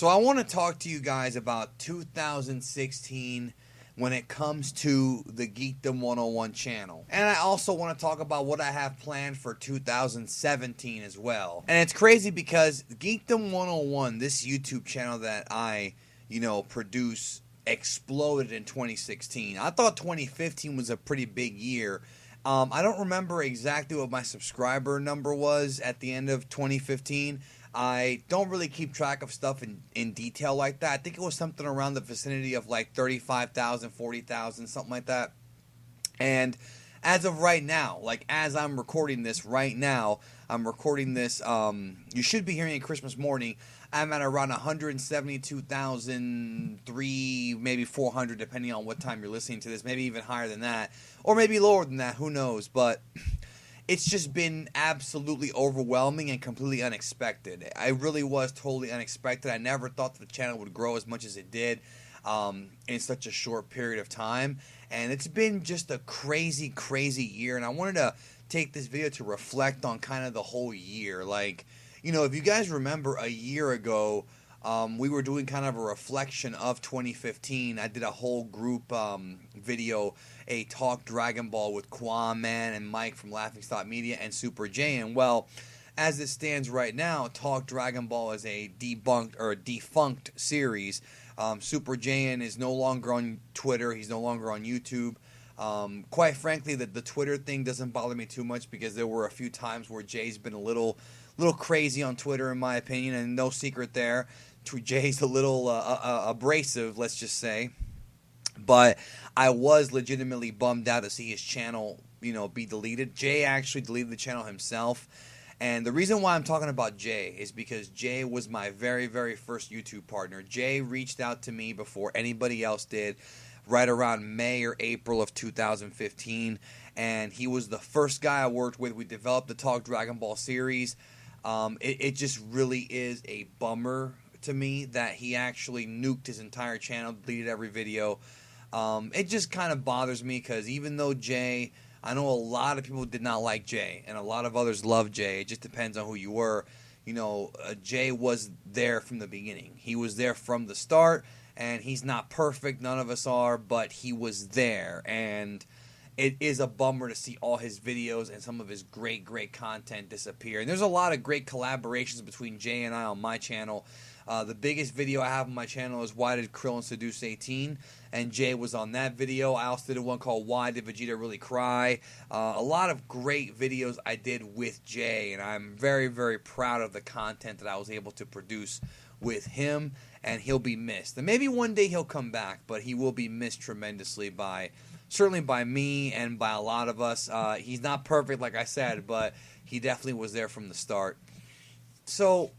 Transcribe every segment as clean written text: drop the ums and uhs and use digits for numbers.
So I want to talk to you guys about 2016 when it comes to the Geekdom 101 channel. And I also want to talk about what I have planned for 2017 as well. And it's crazy because Geekdom 101, this YouTube channel that I, produce, exploded in 2016. I thought 2015 was a pretty big year. I don't remember exactly what my subscriber number was at the end of 2015. I don't really keep track of stuff in detail like that. I think it was something around the vicinity of like 35,000, 40,000, something like that. And as of right now, like as I'm recording this right now, you should be hearing it Christmas morning. I'm at around 172,003, maybe 400, depending on what time you're listening to this. Maybe even higher than that, or maybe lower than that. Who knows? But it's just been absolutely overwhelming and completely unexpected. I really was totally unexpected. I never thought the channel would grow as much as it did in such a short period of time. And it's been just a crazy, crazy year. And I wanted to take this video to reflect on kind of the whole year. Like, if you guys remember a year ago, we were doing kind of a reflection of 2015. I did a whole group video, a Talk Dragon Ball with Quaman and Mike from Laughing Stock Media and Super Jaiyan. Well, as it stands right now, Talk Dragon Ball is a defunct series. Super Jaiyan is no longer on Twitter. He's no longer on YouTube. Quite frankly, the Twitter thing doesn't bother me too much because there were a few times where Jay's been a little crazy on Twitter, in my opinion, and no secret there. Jay's a little abrasive, let's just say. But I was legitimately bummed out to see his channel, be deleted. Jay actually deleted the channel himself. And the reason why I'm talking about Jay is because Jay was my very, very first YouTube partner. Jay reached out to me before anybody else did, right around May or April of 2015. And he was the first guy I worked with. We developed the Talk Dragon Ball series. It just really is a bummer to me that he actually nuked his entire channel, deleted every video. It just kind of bothers me because even though Jay, I know a lot of people did not like Jay and a lot of others love Jay. It just depends on who you were. Jay was there from the beginning. He was there from the start, and he's not perfect. None of us are, but he was there. And it is a bummer to see all his videos and some of his great, great content disappear. And there's a lot of great collaborations between Jay and I on my channel. The biggest video I have on my channel is Why Did Krillin Seduce 18? And Jay was on that video. I also did one called Why Did Vegeta Really Cry? A lot of great videos I did with Jay, and I'm very, very proud of the content that I was able to produce with him, and he'll be missed. And maybe one day he'll come back, but he will be missed tremendously certainly by me and by a lot of us. He's not perfect, like I said, but he definitely was there from the start. So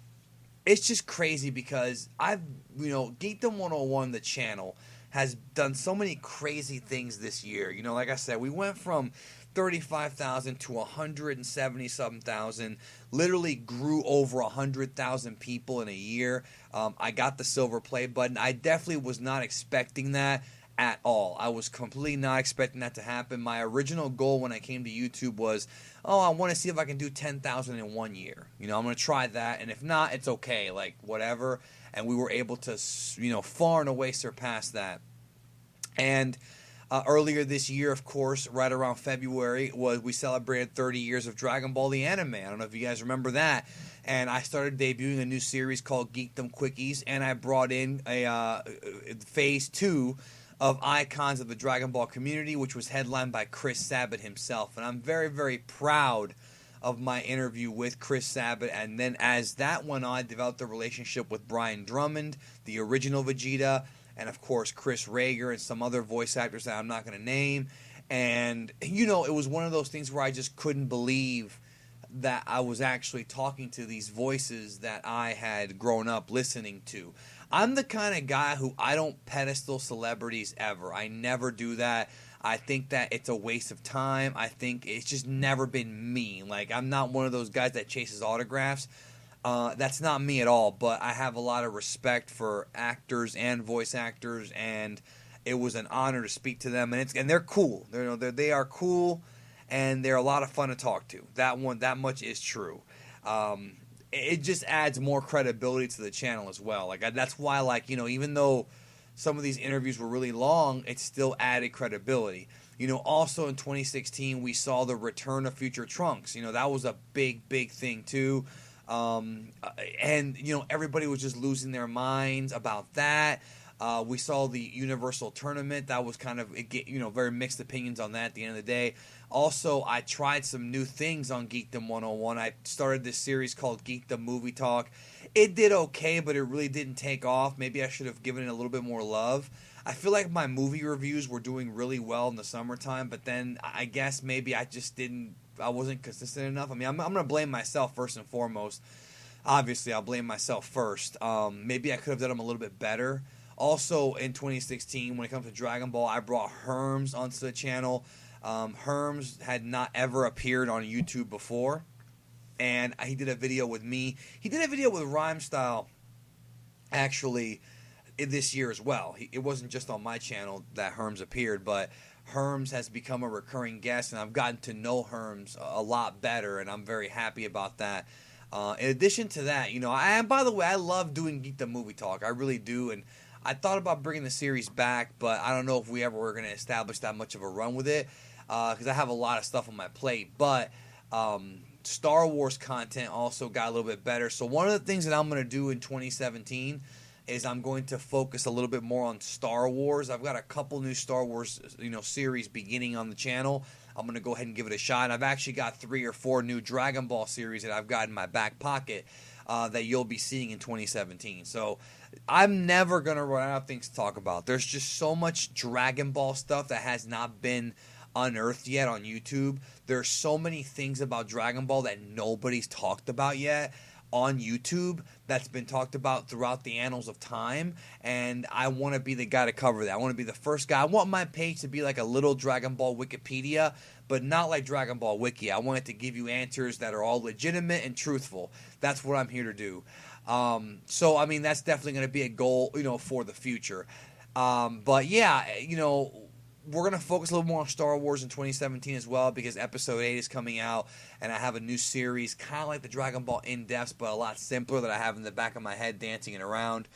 it's just crazy because Geekdom 101, the channel, has done so many crazy things this year. Like I said, we went from 35,000 to 170-something thousand, literally grew over 100,000 people in a year. I got the silver play button. I definitely was not expecting that at all. I was completely not expecting that to happen. My original goal when I came to YouTube was, I want to see if I can do 10,000 in 1 year. I'm going to try that, and if not, it's okay, like whatever. And we were able to, far and away surpass that. And earlier this year, of course, right around February, we celebrated 30 years of Dragon Ball the anime. I don't know if you guys remember that. And I started debuting a new series called Geekdom Quickies, and I brought in a phase 2 of Icons of the Dragon Ball community, which was headlined by Chris Sabat himself. And I'm very, very proud of my interview with Chris Sabat. And then as that went on, I developed a relationship with Brian Drummond, the original Vegeta, and of course Chris Rager and some other voice actors that I'm not going to name. And, it was one of those things where I just couldn't believe that I was actually talking to these voices that I had grown up listening to. I'm the kind of guy who I don't pedestal celebrities ever. I never do that. I think that it's a waste of time. I think it's just never been me. Like, I'm not one of those guys that chases autographs. That's not me at all, but I have a lot of respect for actors and voice actors, and it was an honor to speak to them, and they're cool. They are cool, and they're a lot of fun to talk to. That much is true. it just adds more credibility to the channel as well. Like that's why, like, you know, even though some of these interviews were really long, it still added credibility. You know, also in 2016 we saw the return of Future Trunks. You know, that was a big thing too. And you know, everybody was just losing their minds about that. We saw the Universal Tournament. That was kind of, you know, very mixed opinions on that at the end of the day. Also, I tried some new things on Geekdom 101. I started this series called Geekdom Movie Talk. It did okay, but it really didn't take off. Maybe I should have given it a little bit more love. I feel like my movie reviews were doing really well in the summertime, but then I guess maybe I wasn't consistent enough. I mean, I'm going to blame myself first and foremost. Obviously, I'll blame myself first. Maybe I could have done them a little bit better. Also, in 2016, when it comes to Dragon Ball, I brought Herms onto the channel. Herms had not ever appeared on YouTube before, and he did a video with me. He did a video with Rhymestyle, actually, this year as well. It wasn't just on my channel that Herms appeared, but Herms has become a recurring guest, and I've gotten to know Herms a lot better, and I'm very happy about that. In addition to that, you know, and by the way, I love doing Geek the Movie Talk. I really do, and I thought about bringing the series back, but I don't know if we ever were going to establish that much of a run with it, because I have a lot of stuff on my plate. But Star Wars content also got a little bit better. So one of the things that I'm going to do in 2017 is I'm going to focus a little bit more on Star Wars. I've got a couple new Star Wars, you know, series beginning on the channel. I'm going to go ahead and give it a shot. I've actually got 3 or 4 new Dragon Ball series that I've got in my back pocket that you'll be seeing in 2017. So I'm never going to run out of things to talk about. There's just so much Dragon Ball stuff that has not been unearthed yet on YouTube. There's so many things about Dragon Ball that nobody's talked about yet on YouTube that's been talked about throughout the annals of time, and I want to be the guy to cover that. I want to be the first guy. I want my page to be like a little Dragon Ball Wikipedia, but not like Dragon Ball Wiki. I want it to give you answers that are all legitimate and truthful. That's what I'm here to do. So, I mean, that's definitely going to be a goal, you know, for the future. But yeah, you know, we're going to focus a little more on Star Wars in 2017 as well, because Episode 8 is coming out, and I have a new series, kind of like the Dragon Ball In-Depths, but a lot simpler, that I have in the back of my head dancing it around.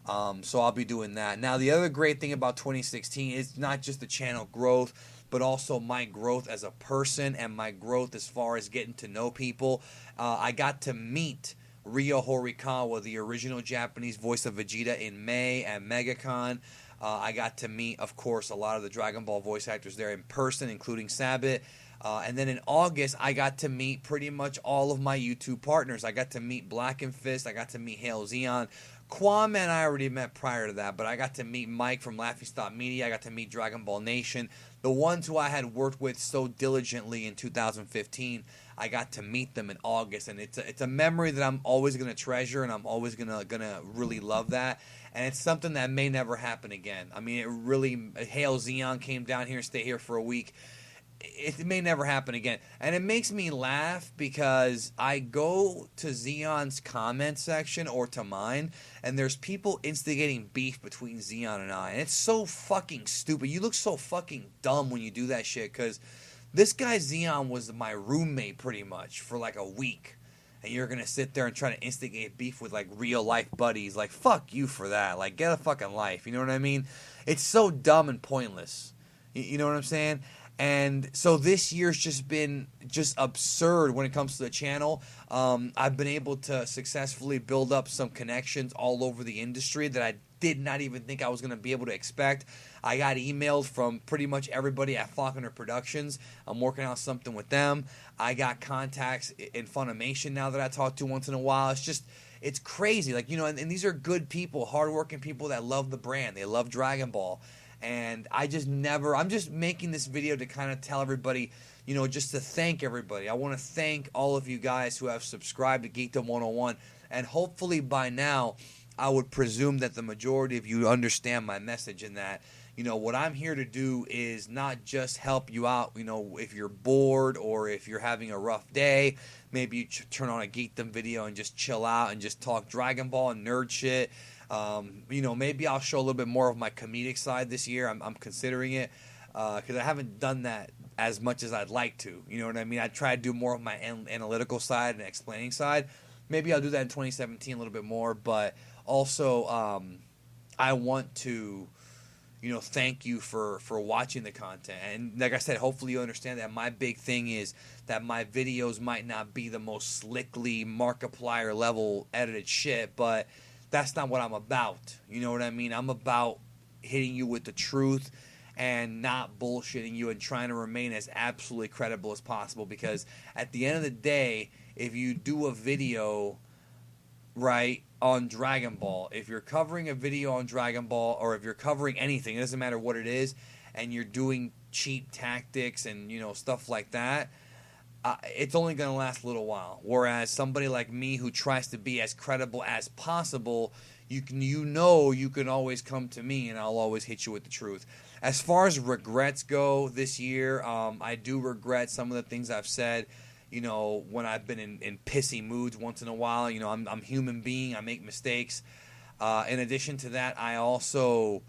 So I'll be doing that. Now, the other great thing about 2016 is not just the channel growth, but also my growth as a person and my growth as far as getting to know people. I got to meet Ryo Horikawa, the original Japanese voice of Vegeta, in May at MegaCon. I got to meet, of course, a lot of the Dragon Ball voice actors there in person, including Sabbat. And then in August, I got to meet pretty much all of my YouTube partners. I got to meet Black and Fist. I got to meet Hail Zeon. Kwame and I already met prior to that, but I got to meet Mike from Laffy Stop Media. I got to meet Dragon Ball Nation. The ones who I had worked with so diligently in 2015, I got to meet them in August, and it's a memory that I'm always going to treasure, and I'm always gonna really love that. And it's something that may never happen again. I mean, it really, Hail Zeon came down here and stayed here for a week. It may never happen again. And it makes me laugh because I go to Zeon's comment section or to mine, and there's people instigating beef between Zeon and I. And it's so fucking stupid. You look so fucking dumb when you do that shit, because this guy Zeon was my roommate pretty much for like a week. And you're going to sit there and try to instigate beef with like real life buddies. Like, fuck you for that. Like, get a fucking life. You know what I mean? It's so dumb and pointless. You know what I'm saying? And so this year's just been just absurd when it comes to the channel. I've been able to successfully build up some connections all over the industry that I did not even think I was going to be able to expect. I got emails from pretty much everybody at Faulconer Productions. I'm working on something with them. I got contacts in Funimation now that I talk to once in a while. It's crazy. Like, you know, and these are good people, hardworking people that love the brand. They love Dragon Ball. And I'm just making this video to kind of tell everybody, you know, just to thank everybody. I want to thank all of you guys who have subscribed to Geekdom 101. And hopefully by now, I would presume that the majority of you understand my message in that, you know, what I'm here to do is not just help you out, you know, if you're bored or if you're having a rough day. Maybe you turn on a Geekdom video and just chill out and just talk Dragon Ball and nerd shit. You know, maybe I'll show a little bit more of my comedic side this year. I'm considering it because I haven't done that as much as I'd like to. You know what I mean? I try to do more of my analytical side and explaining side. maybe I'll do that in 2017 a little bit more. But also, I want to, thank you for watching the content. And like I said, hopefully you understand that my big thing is that my videos might not be the most slickly Markiplier level edited shit, but that's not what I'm about. You know what I mean? I'm about hitting you with the truth and not bullshitting you and trying to remain as absolutely credible as possible, because at the end of the day, if you do a video right on Dragon Ball, if you're covering a video on Dragon Ball, or if you're covering anything, it doesn't matter what it is, and you're doing cheap tactics and stuff like that, it's only going to last a little while. Whereas somebody like me who tries to be as credible as possible, you can always come to me and I'll always hit you with the truth. As far as regrets go this year, I do regret some of the things I've said. When I've been in pissy moods once in a while. I'm a human being. I make mistakes. In addition to that, I also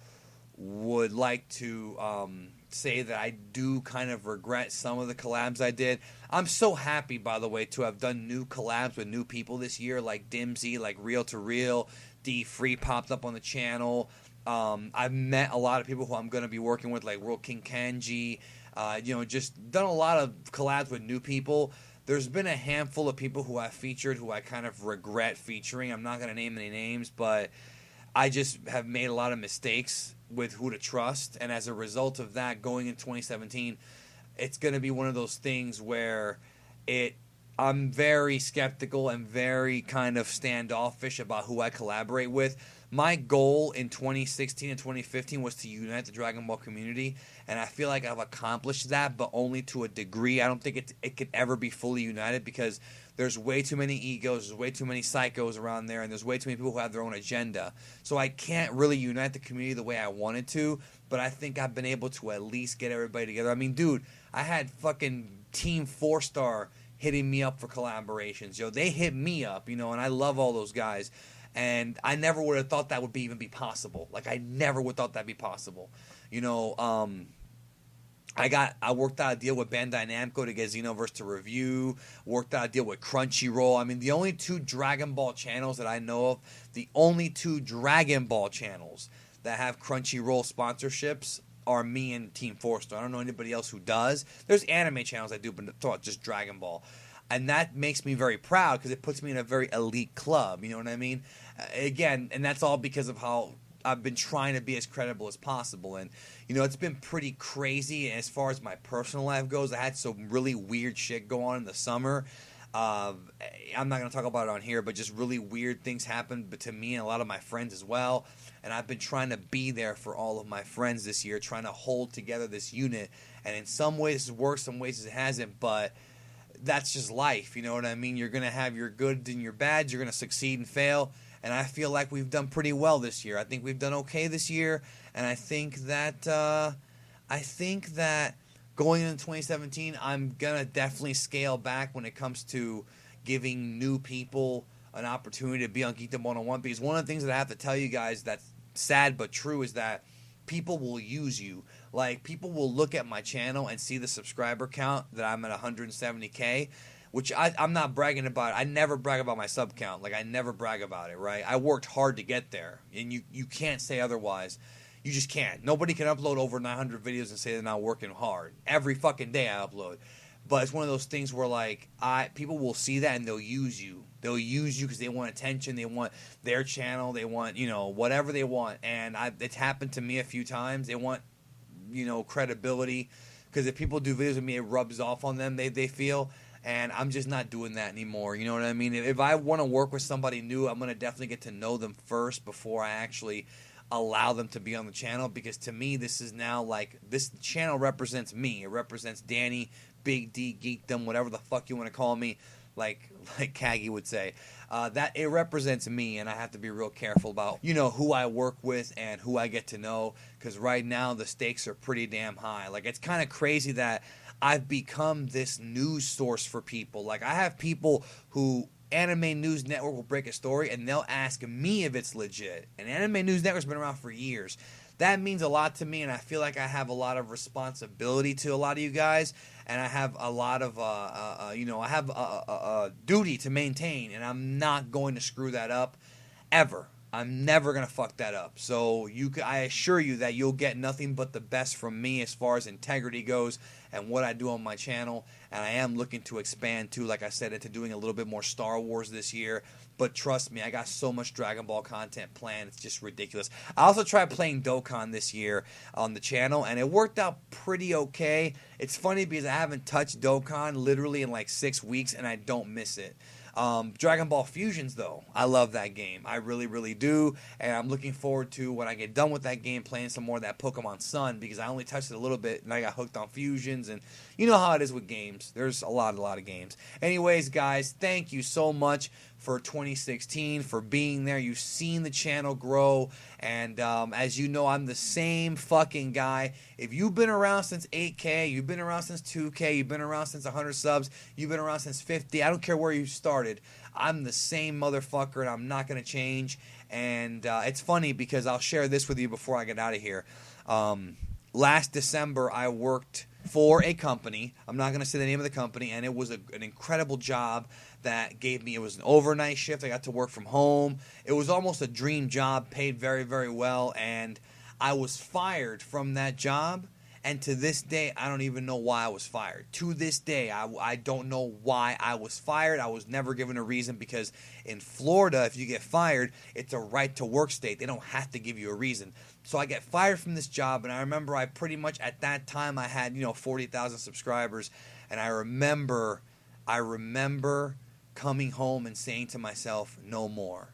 would like to say that I do kind of regret some of the collabs I did. I'm so happy, by the way, to have done new collabs with new people this year, like Dimsy, like Real to Real. D Free popped up on the channel. I've met a lot of people who I'm going to be working with, like World King Kanji. Just done a lot of collabs with new people. There's been a handful of people who I featured who I kind of regret featuring. I'm not going to name any names, but I just have made a lot of mistakes with who to trust. And as a result of that, going in 2017, it's going to be one of those things where I'm very skeptical and very kind of standoffish about who I collaborate with. My goal in 2016 and 2015 was to unite the Dragon Ball community, and I feel like I've accomplished that, but only to a degree. I don't think it could ever be fully united, because there's way too many egos, there's way too many psychos around there, and there's way too many people who have their own agenda. So I can't really unite the community the way I wanted to, but I think I've been able to at least get everybody together. I mean, dude, I had fucking Team 4-Star hitting me up for collaborations. They hit me up, and I love all those guys. And I never would have thought that would even be possible. Like, I never would have thought that'd be possible. I worked out a deal with Bandai Namco to get Xenoverse to review. Worked out a deal with Crunchyroll. I mean, the only two Dragon Ball channels that I know of, the only two Dragon Ball channels that have Crunchyroll sponsorships are me and Team 4-Star. I don't know anybody else who does. There's anime channels I do, but it's just Dragon Ball. And that makes me very proud, because it puts me in a very elite club. You know what I mean? Again, and that's all because of how I've been trying to be as credible as possible. And, it's been pretty crazy as far as my personal life goes. I had some really weird shit go on in the summer. I'm not going to talk about it on here, but just really weird things happened to me and a lot of my friends as well. And I've been trying to be there for all of my friends this year, trying to hold together this unit. And in some ways it's worked, some ways it hasn't, but that's just life, you know what I mean? You're going to have your goods and your bads. You're going to succeed and fail. And I feel like we've done pretty well this year. I think we've done okay this year. And I think that going into 2017, I'm going to definitely scale back when it comes to giving new people an opportunity to be on Geekdom 101. Because one of the things that I have to tell you guys that's sad but true is that people will use you. Like, people will look at my channel and see the subscriber count that I'm at 170K, which I'm not bragging about. I never brag about my sub count. Like, I never brag about it, right? I worked hard to get there, and you can't say otherwise. You just can't. Nobody can upload over 900 videos and say they're not working hard. Every fucking day I upload. But it's one of those things where, like, people will see that and they'll use you. They'll use you because they want attention. They want their channel. They want, whatever they want. And it's happened to me a few times. They want, credibility. Because if people do videos with me, it rubs off on them, they feel. And I'm just not doing that anymore. You know what I mean? If I want to work with somebody new, I'm going to definitely get to know them first before I actually allow them to be on the channel. Because to me, this is now like, this channel represents me. It represents Danny, Big D, Geekdom, whatever the fuck you want to call me. Like Kagi would say, that it represents me, and I have to be real careful about who I work with and who I get to know, because right now the stakes are pretty damn high. Like, it's kind of crazy that I've become this news source for people. Like, I have people who Anime News Network will break a story and they'll ask me if it's legit. And Anime News Network's been around for years. that means a lot to me, and I feel like I have a lot of responsibility to a lot of you guys, and I have a lot of, I have a duty to maintain, and I'm not going to screw that up ever. I'm never going to fuck that up. So I assure you that you'll get nothing but the best from me as far as integrity goes and what I do on my channel. And I am looking to expand too, like I said, into doing a little bit more Star Wars this year. But trust me, I got so much Dragon Ball content planned. It's just ridiculous. I also tried playing Dokkan this year on the channel, and it worked out pretty okay. It's funny because I haven't touched Dokkan literally in like 6 weeks, and I don't miss it. Dragon Ball Fusions, though, I love that game. I really, really do. And I'm looking forward to, when I get done with that game, playing some more of that Pokemon Sun, because I only touched it a little bit and I got hooked on Fusions. And you know how it is with games. There's a lot of games. Anyways, guys, thank you so much for 2016, for being there. You've seen the channel grow, and as you know, I'm the same fucking guy. If you've been around since 8K, you've been around since 2K, you've been around since 100 subs, you've been around since 50, I don't care where you started, I'm the same motherfucker, and I'm not going to change. And it's funny because I'll share this with you before I get out of here. Last December, I worked for a company. I'm not going to say the name of the company, and it was an incredible job that gave me, it was an overnight shift. I got to work from home. It was almost a dream job, paid very, very well, and I was fired from that job. And to this day, I don't even know why I was fired. To this day, I don't know why I was fired. I was never given a reason, because in Florida, if you get fired, it's a right to work state. They don't have to give you a reason. So I get fired from this job, and I remember I pretty much, at that time, I had, 40,000 subscribers, and I remember coming home and saying to myself, no more.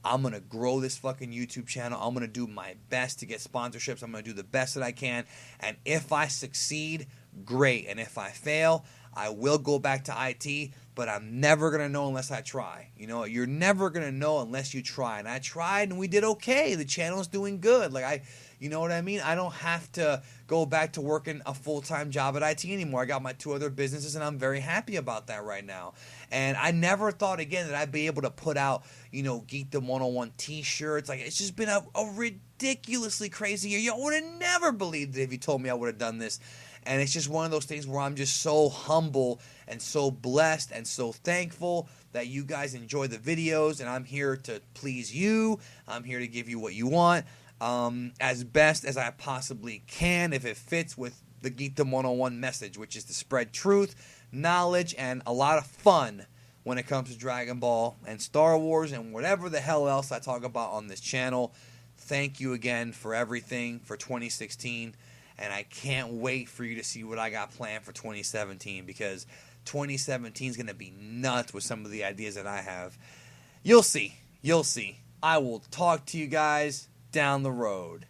I'm going to grow this fucking YouTube channel. I'm going to do my best to get sponsorships. I'm going to do the best that I can. And if I succeed, great. And if I fail, I will go back to IT, but I'm never going to know unless I try. You're never going to know unless you try. And I tried, and we did okay. The channel's doing good. You know what I mean? I don't have to go back to working a full-time job at IT anymore. I got my 2 other businesses, and I'm very happy about that right now. And I never thought again that I'd be able to put out, Geekdom 101 t-shirts. It's just been a ridiculously crazy year. You would have never believed it if you told me I would have done this. And it's just one of those things where I'm just so humble and so blessed and so thankful that you guys enjoy the videos, and I'm here to please you. I'm here to give you what you want. As best as I possibly can, if it fits with the Geekdom 101 message, which is to spread truth, knowledge, and a lot of fun when it comes to Dragon Ball and Star Wars and whatever the hell else I talk about on this channel. Thank you again for everything for 2016, and I can't wait for you to see what I got planned for 2017, because 2017 is going to be nuts with some of the ideas that I have. You'll see. I will talk to you guys down the road.